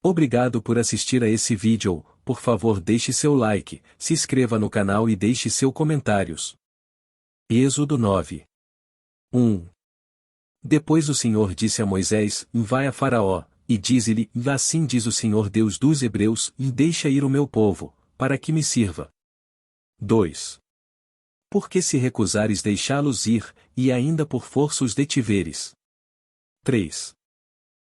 Obrigado por assistir a esse vídeo, por favor deixe seu like, se inscreva no canal e deixe seu comentários. Êxodo 9. 1. Depois o Senhor disse a Moisés, vai a Faraó, e dize-lhe, assim diz o Senhor Deus dos Hebreus, e deixa ir o meu povo, para que me sirva. 2. Porque se recusares deixá-los ir, e ainda por força os detiveres. 3.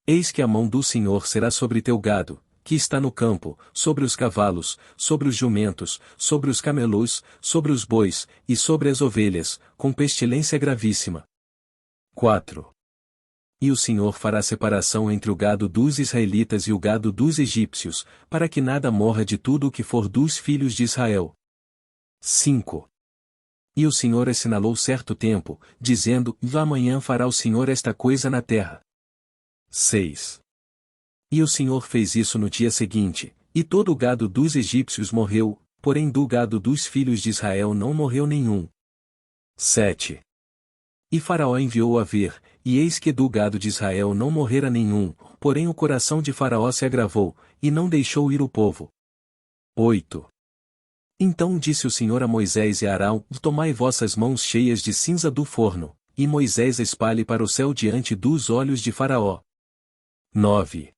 Eis que a mão do Senhor será sobre teu gado, que está no campo, sobre os cavalos, sobre os jumentos, sobre os camelos, sobre os bois, e sobre as ovelhas, com pestilência gravíssima. 4. E o Senhor fará separação entre o gado dos israelitas e o gado dos egípcios, para que nada morra de tudo o que for dos filhos de Israel. 5. E o Senhor assinalou certo tempo, dizendo, amanhã fará o Senhor esta coisa na terra. 6. E o Senhor fez isso no dia seguinte, e todo o gado dos egípcios morreu, porém do gado dos filhos de Israel não morreu nenhum. 7. E Faraó enviou a ver, e eis que do gado de Israel não morrera nenhum, porém o coração de Faraó se agravou, e não deixou ir o povo. 8. Então disse o Senhor a Moisés e a Arão, tomai vossas mãos cheias de cinza do forno, e Moisés espalhe para o céu diante dos olhos de Faraó. 9.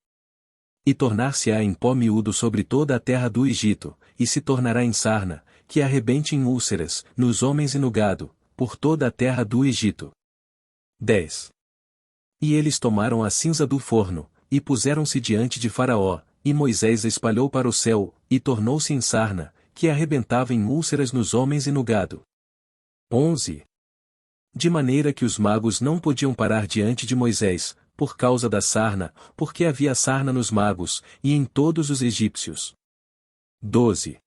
E tornar-se-á em pó miúdo sobre toda a terra do Egito, e se tornará em sarna, que arrebente em úlceras, nos homens e no gado, por toda a terra do Egito. 10. E eles tomaram a cinza do forno, e puseram-se diante de Faraó, e Moisés a espalhou para o céu, e tornou-se em sarna, que arrebentava em úlceras nos homens e no gado. 11. De maneira que os magos não podiam parar diante de Moisés, por causa da sarna, porque havia sarna nos magos, e em todos os egípcios. 12.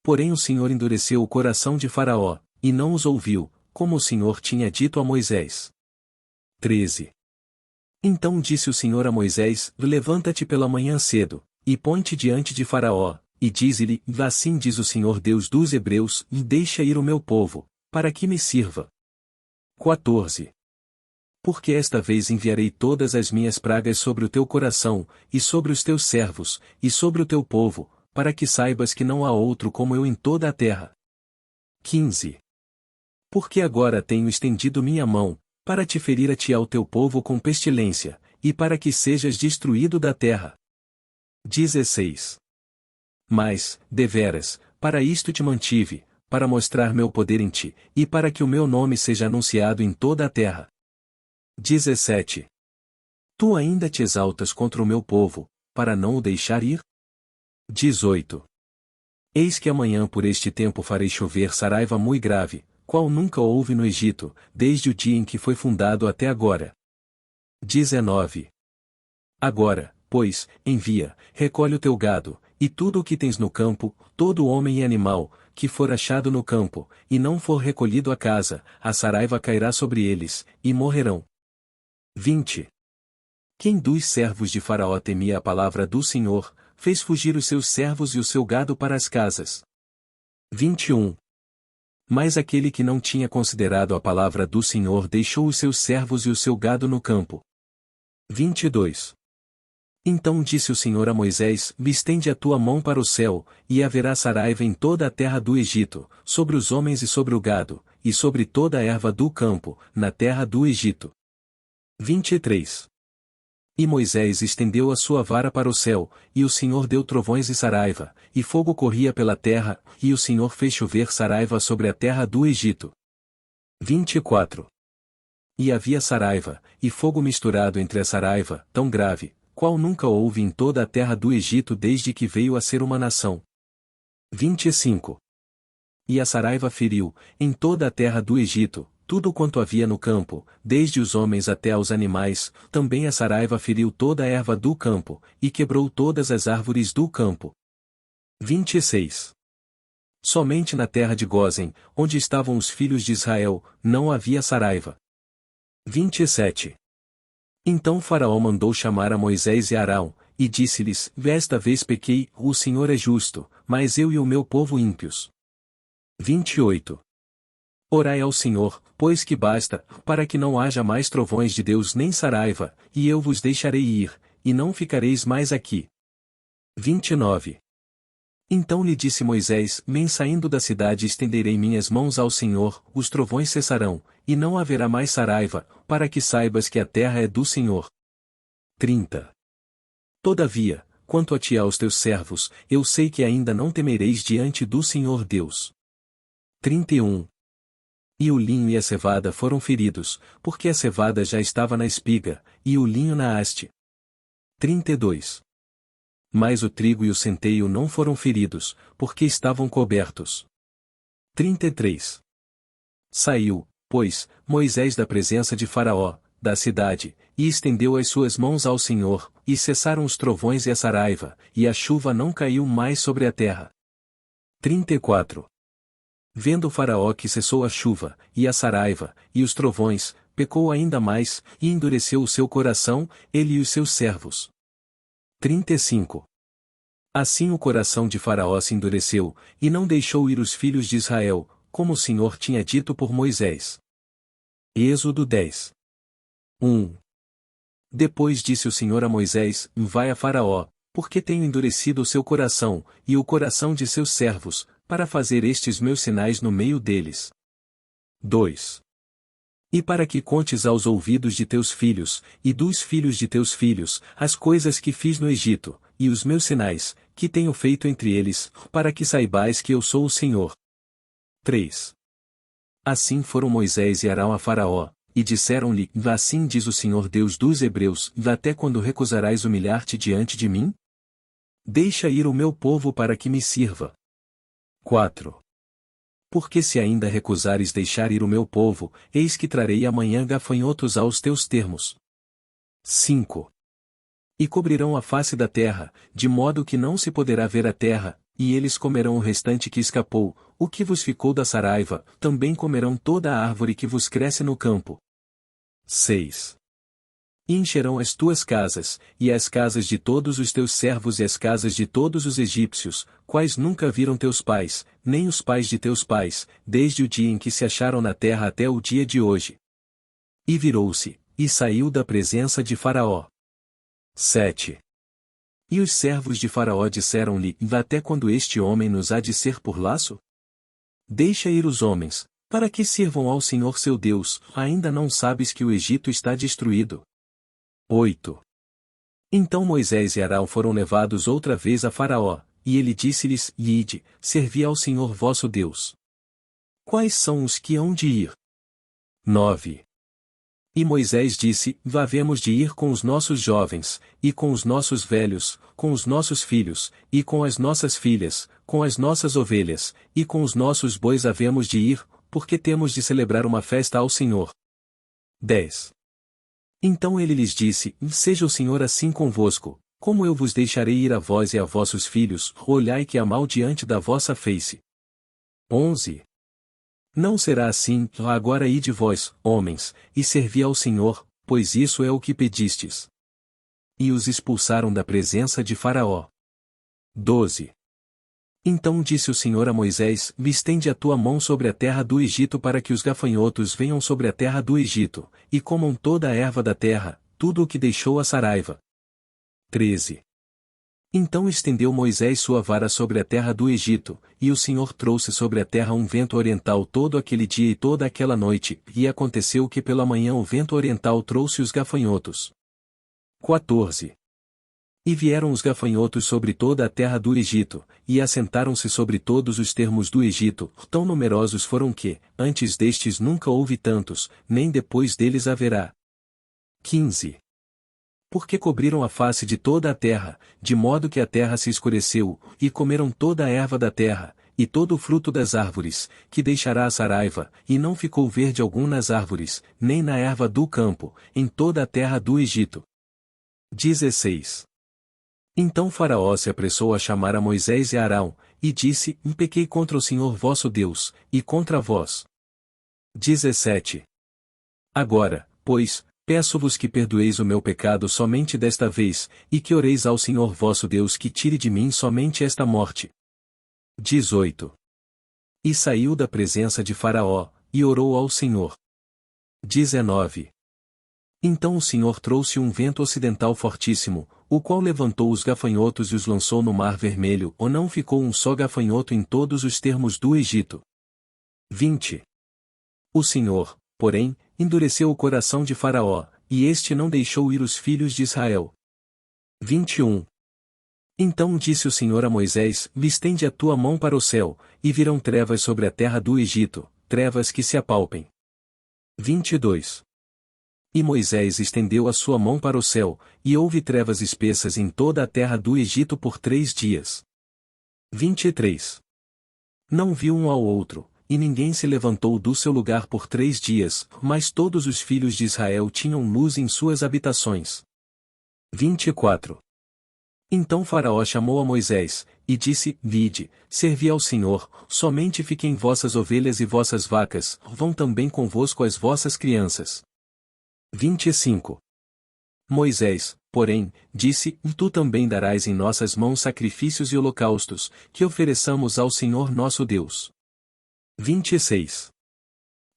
Porém o Senhor endureceu o coração de Faraó, e não os ouviu, como o Senhor tinha dito a Moisés. 13. Então disse o Senhor a Moisés, levanta-te pela manhã cedo, e põe-te diante de Faraó, e dize-lhe, assim diz o Senhor Deus dos Hebreus, e deixa ir o meu povo, para que me sirva. 14. Porque esta vez enviarei todas as minhas pragas sobre o teu coração, e sobre os teus servos, e sobre o teu povo, para que saibas que não há outro como eu em toda a terra. 15. Porque agora tenho estendido minha mão, para te ferir a ti e ao teu povo com pestilência, e para que sejas destruído da terra. 16. Mas, deveras, para isto te mantive, para mostrar meu poder em ti, e para que o meu nome seja anunciado em toda a terra. 17. Tu ainda te exaltas contra o meu povo, para não o deixar ir? 18. Eis que amanhã por este tempo farei chover saraiva muito grave, qual nunca houve no Egito, desde o dia em que foi fundado até agora. 19. Agora, pois, envia, recolhe o teu gado, e tudo o que tens no campo, todo homem e animal, que for achado no campo, e não for recolhido à casa, a saraiva cairá sobre eles, e morrerão. 20. Quem dos servos de Faraó temia a palavra do Senhor, fez fugir os seus servos e o seu gado para as casas. 21. Mas aquele que não tinha considerado a palavra do Senhor deixou os seus servos e o seu gado no campo. 22. Então disse o Senhor a Moisés, estende a tua mão para o céu, e haverá saraiva em toda a terra do Egito, sobre os homens e sobre o gado, e sobre toda a erva do campo, na terra do Egito. 23. E Moisés estendeu a sua vara para o céu, e o Senhor deu trovões e saraiva, e fogo corria pela terra, e o Senhor fez chover saraiva sobre a terra do Egito. 24. E havia saraiva, e fogo misturado entre a saraiva, tão grave, qual nunca houve em toda a terra do Egito desde que veio a ser uma nação. 25. E a saraiva feriu, em toda a terra do Egito, tudo quanto havia no campo, desde os homens até aos animais, também a saraiva feriu toda a erva do campo, e quebrou todas as árvores do campo. 26. Somente na terra de Gósen, onde estavam os filhos de Israel, não havia saraiva. 27. Então Faraó mandou chamar a Moisés e Arão, e disse-lhes, esta vez pequei, o Senhor é justo, mas eu e o meu povo ímpios. 28. Orai ao Senhor, pois que basta, para que não haja mais trovões de Deus nem saraiva, e eu vos deixarei ir, e não ficareis mais aqui. 29. Então lhe disse Moisés: saindo da cidade estenderei minhas mãos ao Senhor, os trovões cessarão, e não haverá mais saraiva, para que saibas que a terra é do Senhor. 30. Todavia, quanto a ti e aos teus servos, eu sei que ainda não temereis diante do Senhor Deus. 31. E o linho e a cevada foram feridos, porque a cevada já estava na espiga, e o linho na haste. 32. Mas o trigo e o centeio não foram feridos, porque estavam cobertos. 33. Saiu, pois, Moisés da presença de Faraó, da cidade, e estendeu as suas mãos ao Senhor, e cessaram os trovões e a saraiva, e a chuva não caiu mais sobre a terra. 34. Vendo Faraó que cessou a chuva, e a saraiva, e os trovões, pecou ainda mais, e endureceu o seu coração, ele e os seus servos. 35. Assim o coração de Faraó se endureceu, e não deixou ir os filhos de Israel, como o Senhor tinha dito por Moisés. Êxodo 10. 1. Depois disse o Senhor a Moisés: Vai a Faraó, porque tenho endurecido o seu coração, e o coração de seus servos, para fazer estes meus sinais no meio deles. 2. E para que contes aos ouvidos de teus filhos, e dos filhos de teus filhos, as coisas que fiz no Egito, e os meus sinais, que tenho feito entre eles, para que saibais que eu sou o Senhor. 3. Assim foram Moisés e Arão a Faraó, e disseram-lhe: Assim diz o Senhor Deus dos Hebreus: Até quando recusarás humilhar-te diante de mim? Deixa ir o meu povo para que me sirva. 4. Porque se ainda recusares deixar ir o meu povo, eis que trarei amanhã gafanhotos aos teus termos. 5. E cobrirão a face da terra, de modo que não se poderá ver a terra, e eles comerão o restante que escapou, o que vos ficou da saraiva, também comerão toda a árvore que vos cresce no campo. 6. E encherão as tuas casas, e as casas de todos os teus servos e as casas de todos os egípcios, quais nunca viram teus pais, nem os pais de teus pais, desde o dia em que se acharam na terra até o dia de hoje. E virou-se, e saiu da presença de Faraó. 7. E os servos de Faraó disseram-lhe: Até quando este homem nos há de ser por laço? Deixa ir os homens, para que sirvam ao Senhor seu Deus, ainda não sabes que o Egito está destruído. 8. Então Moisés e Arão foram levados outra vez a Faraó, e ele disse-lhes: Ide, servi ao Senhor vosso Deus. Quais são os que hão de ir? 9. E Moisés disse: Havemos de ir com os nossos jovens, e com os nossos velhos, com os nossos filhos, e com as nossas filhas, com as nossas ovelhas, e com os nossos bois havemos de ir, porque temos de celebrar uma festa ao Senhor. 10. Então ele lhes disse: Seja o Senhor assim convosco, como eu vos deixarei ir a vós e a vossos filhos, olhai que há mal diante da vossa face. 11. Não será assim, agora ide vós, homens, e servi ao Senhor, pois isso é o que pedistes. E os expulsaram da presença de Faraó. 12. Então disse o Senhor a Moisés: Estende a tua mão sobre a terra do Egito para que os gafanhotos venham sobre a terra do Egito, e comam toda a erva da terra, tudo o que deixou a saraiva. 13. Então estendeu Moisés sua vara sobre a terra do Egito, e o Senhor trouxe sobre a terra um vento oriental todo aquele dia e toda aquela noite, e aconteceu que pela manhã o vento oriental trouxe os gafanhotos. 14. E vieram os gafanhotos sobre toda a terra do Egito, e assentaram-se sobre todos os termos do Egito, tão numerosos foram que, antes destes nunca houve tantos, nem depois deles haverá. 15. Porque cobriram a face de toda a terra, de modo que a terra se escureceu, e comeram toda a erva da terra, e todo o fruto das árvores, que deixará a saraiva, e não ficou verde algum nas árvores, nem na erva do campo, em toda a terra do Egito. 16. Então Faraó se apressou a chamar a Moisés e a Arão, e disse: Pequei contra o Senhor vosso Deus, e contra vós. 17. Agora, pois, peço-vos que perdoeis o meu pecado somente desta vez, e que oreis ao Senhor vosso Deus que tire de mim somente esta morte. 18. E saiu da presença de Faraó, e orou ao Senhor. 19. Então o Senhor trouxe um vento ocidental fortíssimo, o qual levantou os gafanhotos e os lançou no Mar Vermelho, ou não ficou um só gafanhoto em todos os termos do Egito? 20. O Senhor, porém, endureceu o coração de Faraó, e este não deixou ir os filhos de Israel. 21. Então disse o Senhor a Moisés: estende a tua mão para o céu, e virão trevas sobre a terra do Egito, trevas que se apalpem. 22. E Moisés estendeu a sua mão para o céu, e houve trevas espessas em toda a terra do Egito por 3 dias. 23. Não viu um ao outro, e ninguém se levantou do seu lugar por 3 dias, mas todos os filhos de Israel tinham luz em suas habitações. 24. Então Faraó chamou a Moisés, e disse: Vide, servi ao Senhor, somente fiquem vossas ovelhas e vossas vacas, vão também convosco as vossas crianças. 25. Moisés, porém, disse: Tu também darás em nossas mãos sacrifícios e holocaustos, que ofereçamos ao Senhor nosso Deus. 26.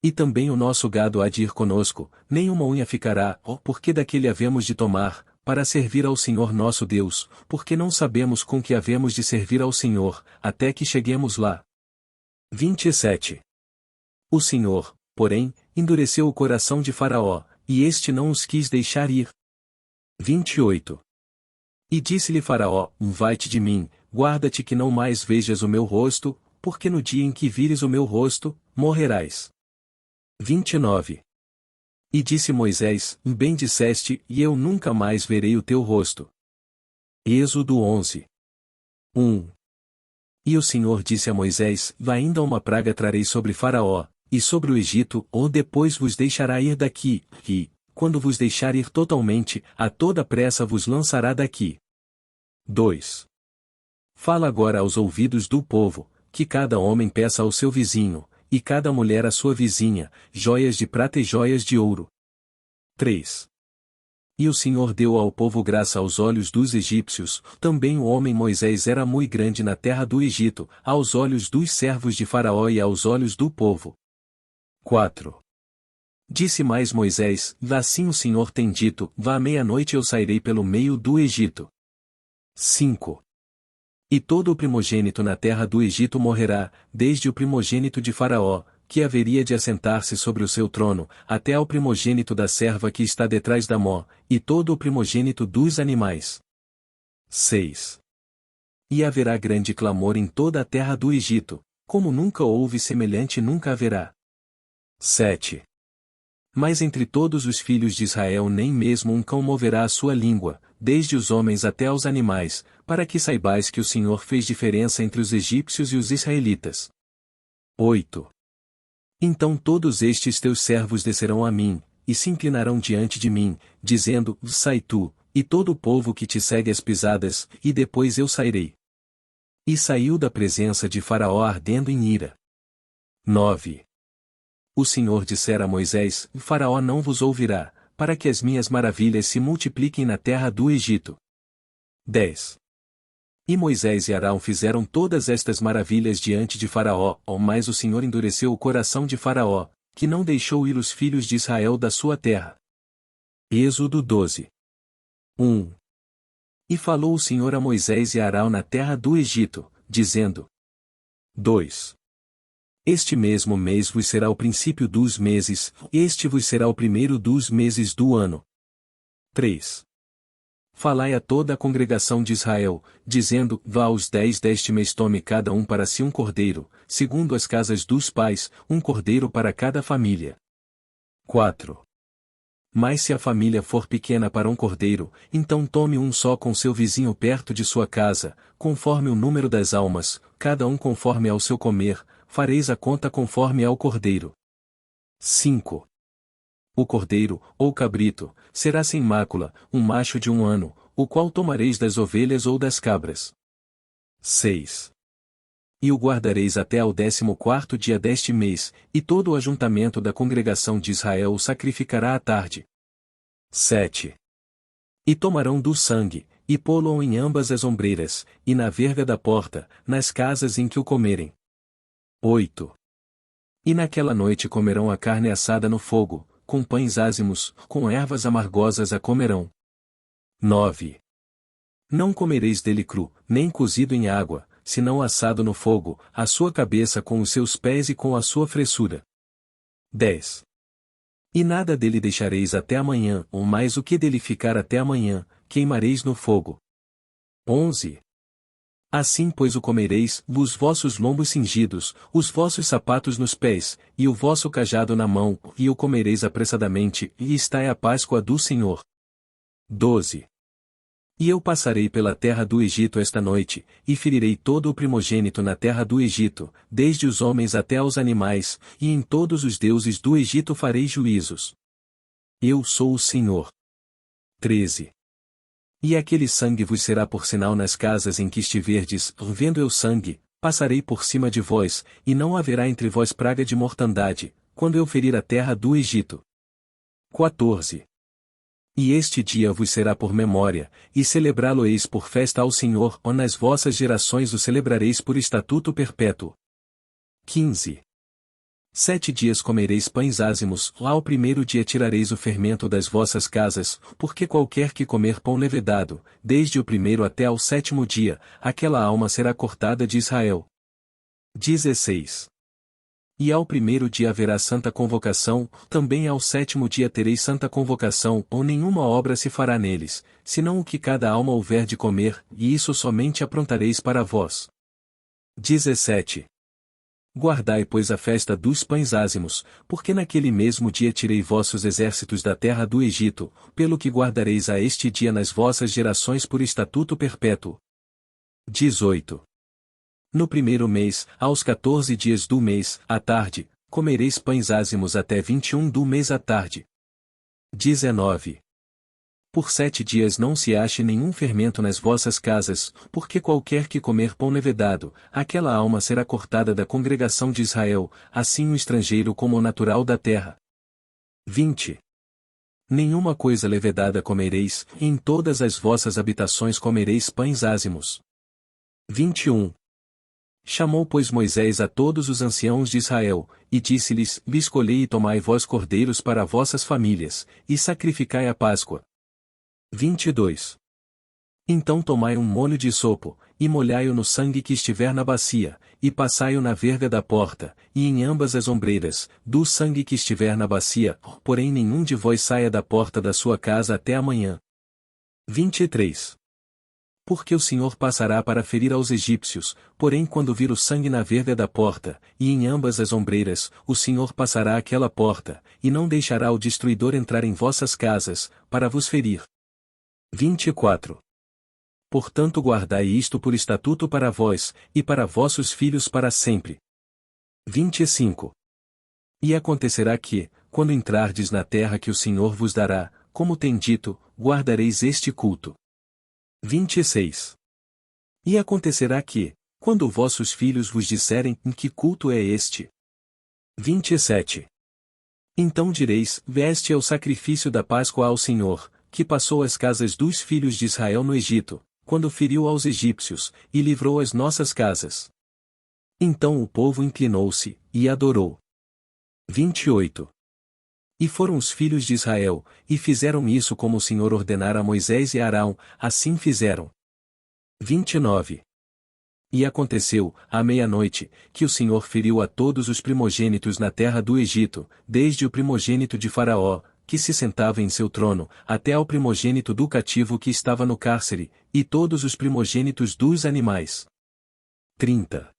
E também o nosso gado há de ir conosco, nenhuma unha ficará, porque daquele havemos de tomar, para servir ao Senhor nosso Deus, porque não sabemos com que havemos de servir ao Senhor, até que cheguemos lá. 27. O Senhor, porém, endureceu o coração de Faraó, e este não os quis deixar ir. 28. E disse-lhe Faraó: Vai-te de mim, guarda-te que não mais vejas o meu rosto, porque no dia em que vires o meu rosto, morrerás. 29. E disse Moisés: Bem disseste, e eu nunca mais verei o teu rosto. Êxodo 11. 1. E o Senhor disse a Moisés: Ainda uma praga trarei sobre Faraó, e sobre o Egito, ou depois vos deixará ir daqui, e, quando vos deixar ir totalmente, a toda pressa vos lançará daqui. 2. Fala agora aos ouvidos do povo, que cada homem peça ao seu vizinho, e cada mulher à sua vizinha, joias de prata e joias de ouro. 3. E o Senhor deu ao povo graça aos olhos dos egípcios, também o homem Moisés era muito grande na terra do Egito, aos olhos dos servos de Faraó e aos olhos do povo. 4. Disse mais Moisés: Assim o Senhor tem dito: Vá à meia-noite eu sairei pelo meio do Egito. 5. E todo o primogênito na terra do Egito morrerá, desde o primogênito de Faraó, que haveria de assentar-se sobre o seu trono, até ao primogênito da serva que está detrás da mó, e todo o primogênito dos animais. 6. E haverá grande clamor em toda a terra do Egito, como nunca houve semelhante nunca haverá. 7. Mas entre todos os filhos de Israel nem mesmo um cão moverá a sua língua, desde os homens até os animais, para que saibais que o Senhor fez diferença entre os egípcios e os israelitas. 8. Então todos estes teus servos descerão a mim, e se inclinarão diante de mim, dizendo: Sai tu, e todo o povo que te segue as pisadas, e depois eu sairei. E saiu da presença de Faraó ardendo em ira. 9. O Senhor dissera a Moisés: Faraó não vos ouvirá, para que as minhas maravilhas se multipliquem na terra do Egito. 10. E Moisés e Arão fizeram todas estas maravilhas diante de Faraó, mas o Senhor endureceu o coração de Faraó, que não deixou ir os filhos de Israel da sua terra. Êxodo 12. 1. E falou o Senhor a Moisés e a Arão na terra do Egito, dizendo: 2. Este mesmo mês vos será o princípio dos meses, este vos será o primeiro dos meses do ano. 3. Falai a toda a congregação de Israel, dizendo: Vá aos 10 deste mês tome cada um para si um cordeiro, segundo as casas dos pais, um cordeiro para cada família. 4. Mas se a família for pequena para um cordeiro, então tome um só com seu vizinho perto de sua casa, conforme o número das almas, cada um conforme ao seu comer, fareis a conta conforme ao cordeiro. 5. O cordeiro, ou cabrito, será sem mácula, um macho de 1 ano, o qual tomareis das ovelhas ou das cabras. 6. E o guardareis até ao 14º dia deste mês, e todo o ajuntamento da congregação de Israel o sacrificará à tarde. 7. E tomarão do sangue, e pô-lo em ambas as ombreiras, e na verga da porta, nas casas em que o comerem. 8. E naquela noite comerão a carne assada no fogo, com pães ázimos, com ervas amargosas a comerão. 9. Não comereis dele cru, nem cozido em água, senão assado no fogo, a sua cabeça com os seus pés e com a sua fressura. 10. E nada dele deixareis até amanhã, ou mais o que dele ficar até amanhã, queimareis no fogo. 11. Assim pois o comereis, os vossos lombos cingidos, os vossos sapatos nos pés, e o vosso cajado na mão, e o comereis apressadamente, e esta é a Páscoa do Senhor. 12. E eu passarei pela terra do Egito esta noite, e ferirei todo o primogênito na terra do Egito, desde os homens até aos animais, e em todos os deuses do Egito farei juízos. Eu sou o Senhor. 13. E aquele sangue vos será por sinal nas casas em que estiverdes, vendo eu sangue, passarei por cima de vós, e não haverá entre vós praga de mortandade, quando eu ferir a terra do Egito. 14. E este dia vos será por memória, e celebrá-lo-eis por festa ao Senhor, ou nas vossas gerações o celebrareis por estatuto perpétuo. 15. 7 dias comereis pães ázimos, lá ao primeiro dia tirareis o fermento das vossas casas, porque qualquer que comer pão levedado, desde o primeiro até ao 7º dia, aquela alma será cortada de Israel. 16. E ao primeiro dia haverá santa convocação, também ao 7º dia tereis santa convocação, ou nenhuma obra se fará neles, senão o que cada alma houver de comer, e isso somente aprontareis para vós. 17. Guardai pois a festa dos pães ázimos, porque naquele mesmo dia tirei vossos exércitos da terra do Egito, pelo que guardareis a este dia nas vossas gerações por estatuto perpétuo. 18. No primeiro mês, aos 14 dias do mês, à tarde, comereis pães ázimos até 21 do mês à tarde. 19. Por 7 dias não se ache nenhum fermento nas vossas casas, porque qualquer que comer pão levedado, aquela alma será cortada da congregação de Israel, assim o estrangeiro como o natural da terra. 20. Nenhuma coisa levedada comereis, e em todas as vossas habitações comereis pães ázimos. 21. Chamou pois Moisés a todos os anciãos de Israel, e disse-lhes: escolhei e tomai vós cordeiros para vossas famílias, e sacrificai a Páscoa. 22. Então tomai um molho de sopo, e molhai-o no sangue que estiver na bacia, e passai-o na verga da porta, e em ambas as ombreiras, do sangue que estiver na bacia, porém nenhum de vós saia da porta da sua casa até amanhã. 23. Porque o Senhor passará para ferir aos egípcios, porém quando vir o sangue na verga da porta, e em ambas as ombreiras, o Senhor passará aquela porta, e não deixará o destruidor entrar em vossas casas, para vos ferir. 24. Portanto guardai isto por estatuto para vós, e para vossos filhos para sempre. 25. E acontecerá que, quando entrardes na terra que o Senhor vos dará, como tem dito, guardareis este culto. 26. E acontecerá que, quando vossos filhos vos disserem: que culto é este? 27. Então direis: este é o sacrifício da Páscoa ao Senhor, que passou as casas dos filhos de Israel no Egito, quando feriu aos egípcios, e livrou as nossas casas. Então o povo inclinou-se, e adorou. 28. E foram os filhos de Israel, e fizeram isso como o Senhor ordenara a Moisés e a Arão, assim fizeram. 29. E aconteceu, à meia-noite, que o Senhor feriu a todos os primogênitos na terra do Egito, desde o primogênito de Faraó, que se sentava em seu trono, até ao primogênito do cativo que estava no cárcere, e todos os primogênitos dos animais. 30.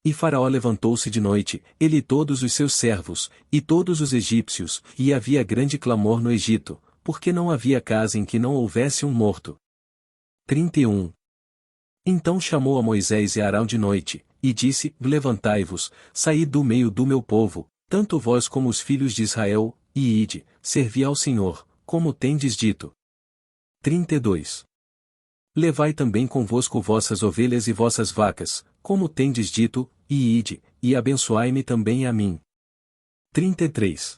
E Faraó levantou-se de noite, ele e todos os seus servos, e todos os egípcios, e havia grande clamor no Egito, porque não havia casa em que não houvesse um morto. 31. Então chamou a Moisés e a Arão de noite, e disse: levantai-vos, saí do meio do meu povo, tanto vós como os filhos de Israel, e ide, servi ao Senhor, como tendes dito. 32. Levai também convosco vossas ovelhas e vossas vacas, como tendes dito, e ide, e abençoai-me também a mim. 33.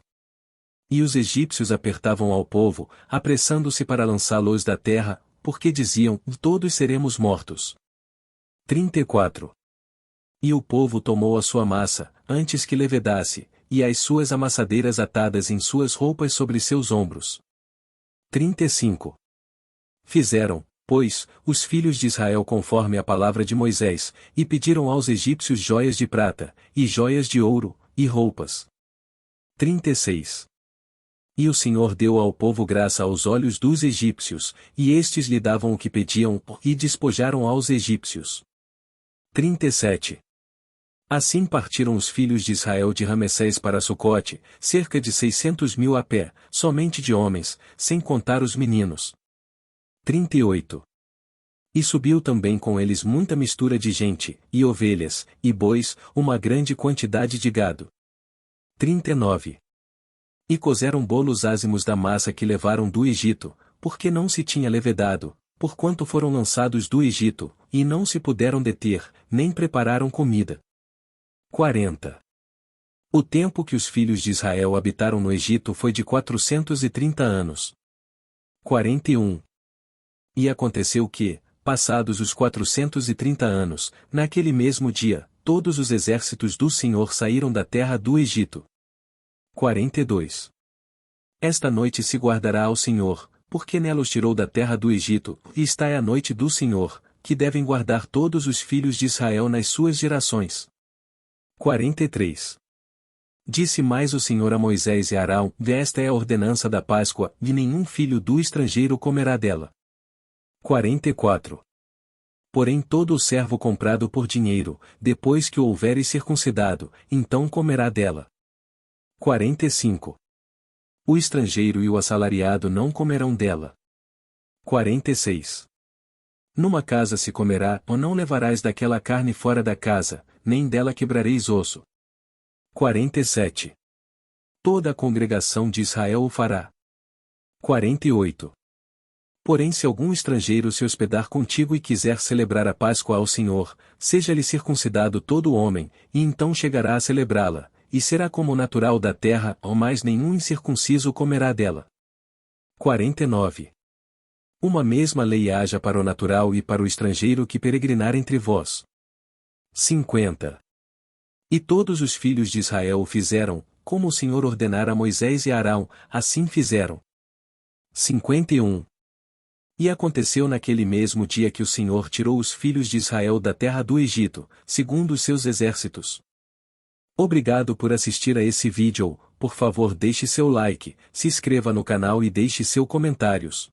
E os egípcios apertavam ao povo, apressando-se para lançá-los da terra, porque diziam: todos seremos mortos. 34. E o povo tomou a sua massa, antes que levedasse, e as suas amassadeiras atadas em suas roupas sobre seus ombros. 35. Fizeram, pois, os filhos de Israel conforme a palavra de Moisés, e pediram aos egípcios joias de prata, e joias de ouro, e roupas. 36. E o Senhor deu ao povo graça aos olhos dos egípcios, e estes lhe davam o que pediam, e despojaram aos egípcios. 37. Assim partiram os filhos de Israel de Ramessés para Sucote, cerca de 600.000 a pé, somente de homens, sem contar os meninos. 38. E subiu também com eles muita mistura de gente, e ovelhas, e bois, uma grande quantidade de gado. 39. E cozeram bolos ázimos da massa que levaram do Egito, porque não se tinha levedado, porquanto foram lançados do Egito, e não se puderam deter, nem prepararam comida. 40. O tempo que os filhos de Israel habitaram no Egito foi de 430 anos. 41. E aconteceu que, passados os 430 anos, naquele mesmo dia, todos os exércitos do Senhor saíram da terra do Egito. 42. Esta noite se guardará ao Senhor, porque nela os tirou da terra do Egito, e está é a noite do Senhor, que devem guardar todos os filhos de Israel nas suas gerações. 43. Disse mais o Senhor a Moisés e a Arão: Esta é a ordenança da Páscoa, e nenhum filho do estrangeiro comerá dela. 44. Porém todo o servo comprado por dinheiro, depois que o houveres circuncidado, então comerá dela. 45. O estrangeiro e o assalariado não comerão dela. 46. Numa casa se comerá, ou não levarás daquela carne fora da casa, nem dela quebrareis osso. 47. Toda a congregação de Israel o fará. 48. Porém se algum estrangeiro se hospedar contigo e quiser celebrar a Páscoa ao Senhor, seja-lhe circuncidado todo o homem, e então chegará a celebrá-la, e será como natural da terra, ou mais nenhum incircunciso comerá dela. 49. Uma mesma lei haja para o natural e para o estrangeiro que peregrinar entre vós. 50. E todos os filhos de Israel o fizeram, como o Senhor ordenara a Moisés e a Arão, assim fizeram. 51. E aconteceu naquele mesmo dia que o Senhor tirou os filhos de Israel da terra do Egito, segundo os seus exércitos. Obrigado por assistir a esse vídeo, por favor deixe seu like, se inscreva no canal e deixe seus comentários.